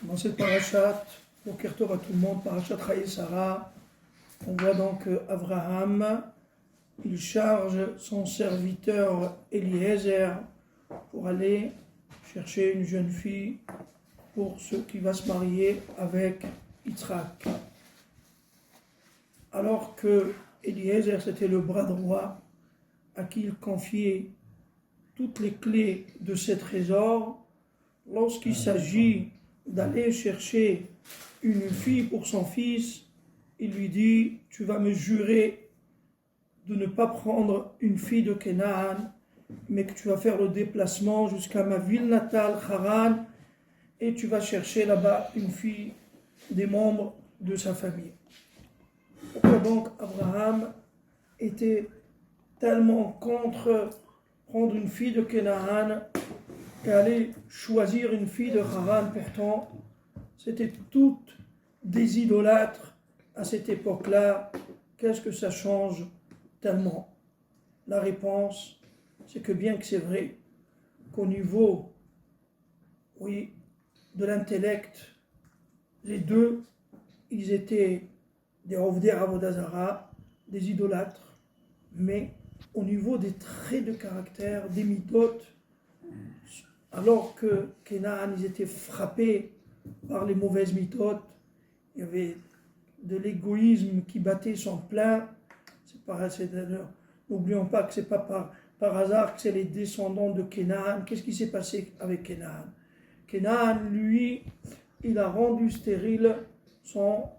Dans cette parashat, pour Kertov à tout le monde, parashat Chaye Sarah, on voit donc Abraham, il charge son serviteur Eliezer pour aller chercher une jeune fille pour ce qui va se marier avec Yitzhak. Alors que Eliezer, c'était le bras droit à qui il confiait toutes les clés de ses trésors, lorsqu'il s'agit d'aller chercher une fille pour son fils, il lui dit: tu vas me jurer de ne pas prendre une fille de Canaan, mais que tu vas faire le déplacement jusqu'à ma ville natale, Haran, et tu vas chercher là-bas une fille des membres de sa famille. Pourquoi donc Abraham était tellement contre prendre une fille de Canaan et aller choisir une fille de Haran? Pourtant, c'était toutes des idolâtres à cette époque-là. Qu'est-ce que ça change tellement? La réponse, c'est que bien que c'est vrai qu'au niveau, de l'intellect, les deux, ils étaient des Ovdei Avodah Zara, des idolâtres, mais au niveau des traits de caractère, des mitzvot, alors que Canaan, ils étaient frappés par les mauvaises mitzvot, il y avait de l'égoïsme qui battait son plein. N'oublions pas que ce n'est pas par hasard que c'est les descendants de Canaan. Qu'est-ce qui s'est passé avec Canaan? Canaan, lui, il a rendu stérile son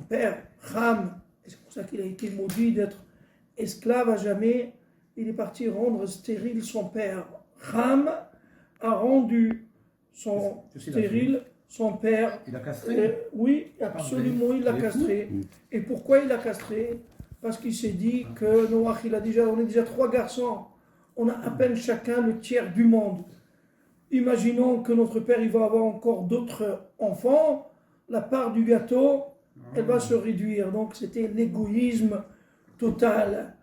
père, Ham. Et c'est pour ça qu'il a été maudit d'être esclave à jamais. Il est parti rendre stérile son père. Ham a rendu stérile son père. Il a castré? Oui, absolument, il l'a castré. Et pourquoi il l'a castré? Parce qu'il s'est dit que Noach, on est déjà 3 garçons. On a à peine chacun le tiers du monde. Imaginons que notre père, il va avoir encore d'autres enfants. La part du gâteau, elle va se réduire. Donc, c'était l'égoïsme total.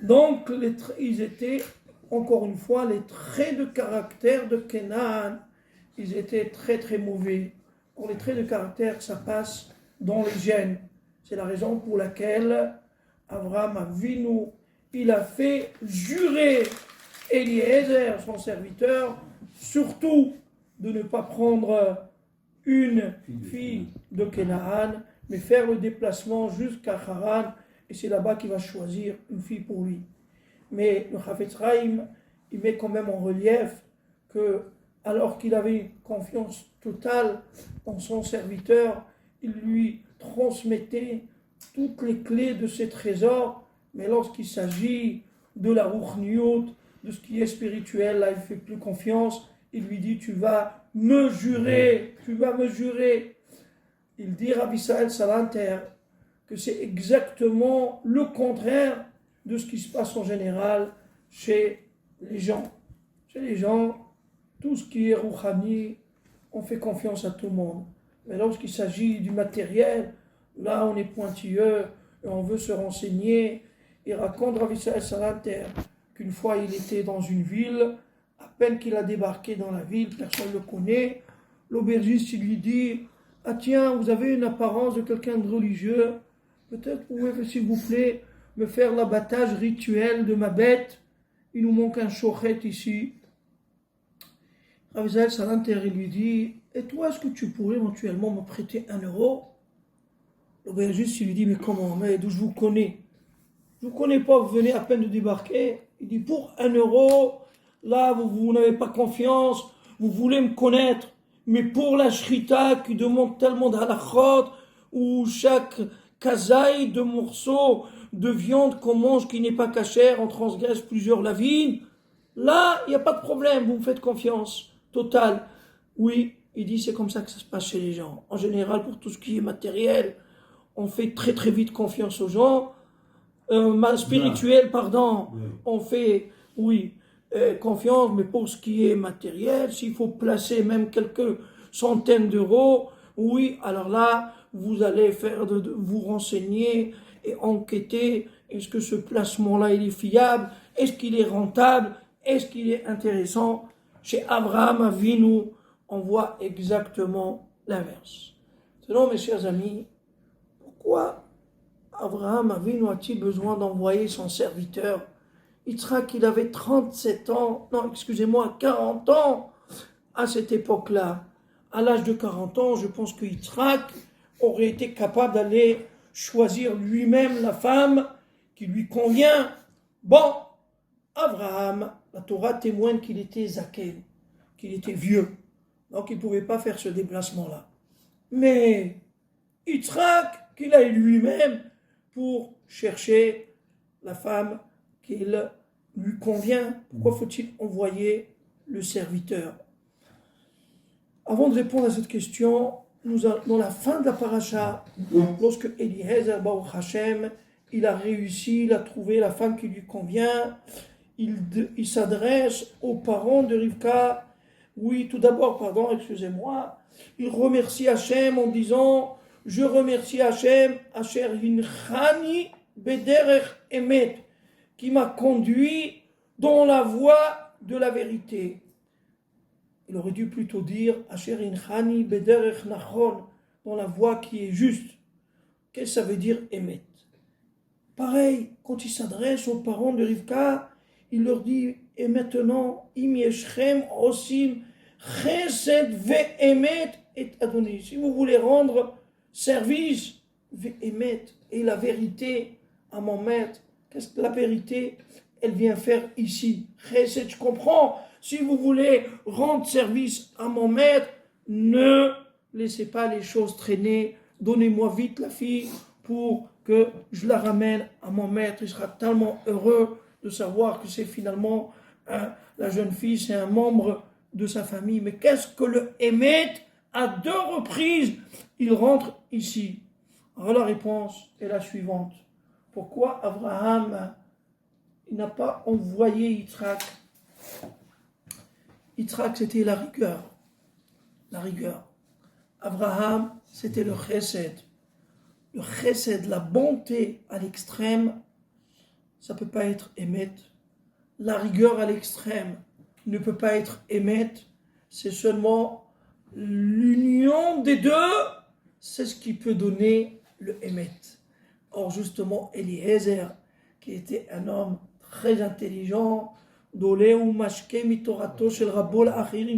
Donc, ils étaient, encore une fois, les traits de caractère de Canaan, ils étaient très très mauvais. Or, les traits de caractère, ça passe dans les gènes. C'est la raison pour laquelle Abraham Avinu, il a fait jurer Eliezer, son serviteur, surtout de ne pas prendre une fille de Canaan, mais faire le déplacement jusqu'à Haran, et c'est là-bas qu'il va choisir une fille pour lui. Mais le Chafetz Chaim, il met quand même en relief que, alors qu'il avait une confiance totale en son serviteur, il lui transmettait toutes les clés de ses trésors, mais lorsqu'il s'agit de la Ruchniut, de ce qui est spirituel, là il ne fait plus confiance. Il lui dit: tu vas me jurer, tu vas me jurer. Il dit, Rabbi Israël Salanter, que c'est exactement le contraire de ce qui se passe en général chez les gens. Chez les gens, tout ce qui est Rouhani, on fait confiance à tout le monde. Mais lorsqu'il s'agit du matériel, là on est pointilleux et on veut se renseigner. Il raconte Rabbi Israël Salanter qu'une fois il était dans une ville, à peine qu'il a débarqué dans la ville, personne ne le connaît. L'aubergiste, il lui dit: ah tiens, vous avez une apparence de quelqu'un de religieux, peut-être vous pouvez, s'il vous plaît, me faire l'abattage rituel de ma bête. Il nous manque un shochet ici. Rabbi Israël Salanter, il lui dit: et toi, est-ce que tu pourrais éventuellement me prêter 1 euro? L'aubergiste, il lui dit: mais comment? Mais d'où je vous connais? Je ne vous connais pas, vous venez à peine de débarquer. Il dit: pour 1 euro, là, vous n'avez pas confiance, vous voulez me connaître. Mais pour la shrita qui demande tellement de halachot, où chaque kazaï de morceaux de viande qu'on mange qui n'est pas cachère, on transgresse plusieurs lavines, là, il n'y a pas de problème, vous me faites confiance totale. Oui, il dit: c'est comme ça que ça se passe chez les gens. En général, pour tout ce qui est matériel, on fait très très vite confiance aux gens. Spirituel, pardon, on fait, confiance, mais pour ce qui est matériel, s'il faut placer même quelques centaines d'euros, alors là, vous allez faire vous renseigner et enquêter. Est-ce que ce placement-là, il est fiable? Est-ce qu'il est rentable? Est-ce qu'il est intéressant? Chez Abraham Avinu, on voit exactement l'inverse. Sinon, mes chers amis, pourquoi Abraham a-t-il besoin d'envoyer son serviteur? Yitzhak, il avait 37 ans, 40 ans à cette époque-là. À l'âge de 40 ans, je pense que Yitzhak aurait été capable d'aller choisir lui-même la femme qui lui convient. Bon, Abraham, la Torah témoigne qu'il était zaken, qu'il était vieux, donc il ne pouvait pas faire ce déplacement-là. Mais Yitzhak, qu'il aille lui-même pour chercher la femme qu'il lui convient. Pourquoi faut-il envoyer le serviteur? Avant de répondre à cette question, dans la fin de la paracha, lorsque Eliezer Baruch Hashem, il a réussi, il a trouvé la femme qui lui convient, il s'adresse aux parents de Rivka. Oui, tout d'abord, excusez-moi, il remercie Hashem en disant: je remercie Hashem, Asher Hinchani Bederech Emet, qui m'a conduit dans la voie de la vérité. Il aurait dû plutôt dire Asher Hinchani Bederech Nachon, dans la voie qui est juste. Qu'est-ce que ça veut dire Emet? Pareil, quand il s'adresse aux parents de Rivka, il leur dit: et maintenant, Im Yeshrem Osim Chesed Ve'emet et Adonis. Si vous voulez rendre service, Ve'emet, et la vérité à mon maître, qu'est-ce que la vérité, elle vient faire ici? Chesed, je comprends. Si vous voulez rendre service à mon maître, ne laissez pas les choses traîner. Donnez-moi vite la fille pour que je la ramène à mon maître. Il sera tellement heureux de savoir que c'est finalement la jeune fille, c'est un membre de sa famille. Mais qu'est-ce que le Emet? À 2 reprises, il rentre ici. Alors la réponse est la suivante. Pourquoi Abraham il n'a pas envoyé Yitzhak? Yitzhak, c'était la rigueur. La rigueur. Abraham, c'était le chesed. Le chesed, la bonté à l'extrême, ça ne peut pas être émet. La rigueur à l'extrême ne peut pas être émet. C'est seulement l'union des deux, c'est ce qui peut donner le émet. Or justement, Eliezer, qui était un homme très intelligent,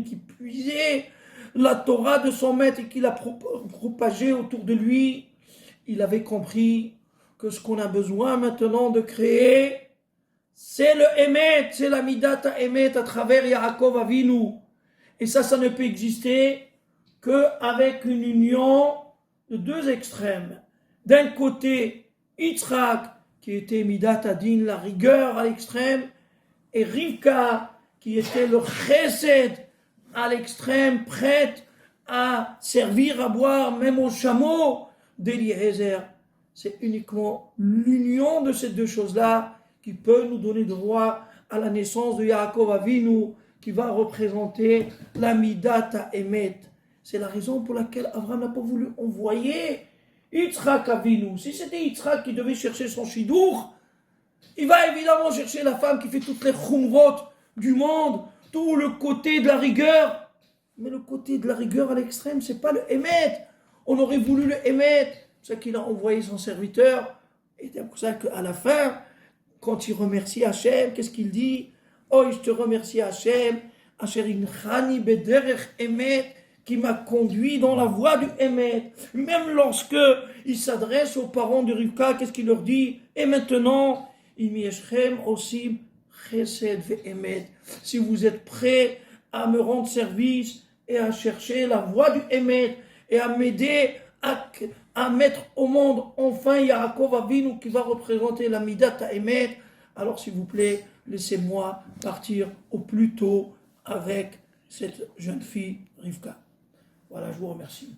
qui puisait la Torah de son maître et qui l'a propagée autour de lui, il avait compris que ce qu'on a besoin maintenant de créer, c'est le Emet, c'est la Midata Emet à travers Yaakov Avinu. Et ça ne peut exister qu'avec une union de 2 extrêmes. D'un côté, Yitzhak, qui était Midata Din, la rigueur à l'extrême, et Rivka, qui était le chesed à l'extrême, prête à servir à boire même au chameau d'Eliezer. C'est uniquement l'union de ces 2 choses-là qui peut nous donner droit à la naissance de Yaakov Avinu, qui va représenter la Midata Emet. C'est la raison pour laquelle Abraham n'a pas voulu envoyer Yitzhak Avinu. Si c'était Yitzhak qui devait chercher son shidour, il va évidemment chercher la femme qui fait toutes les khumrot du monde, tout le côté de la rigueur. Mais le côté de la rigueur à l'extrême, c'est pas le Emet. On aurait voulu le Emet. C'est ça qu'il a envoyé son serviteur. Et c'est pour ça qu'à la fin, quand il remercie Hachem, qu'est-ce qu'il dit? Oh, je te remercie Hachem, Asher Inchani Bederech Emet, qui m'a conduit dans la voie du Emet. Même lorsque il s'adresse aux parents de Rivka, qu'est-ce qu'il leur dit? Et maintenant, aussi chesed ve'emet. Si vous êtes prêts à me rendre service et à chercher la voie du Emet et à m'aider à mettre au monde enfin Yaakov Avinu qui va représenter la Midata Emet, alors s'il vous plaît, laissez-moi partir au plus tôt avec cette jeune fille Rivka. Voilà, je vous remercie.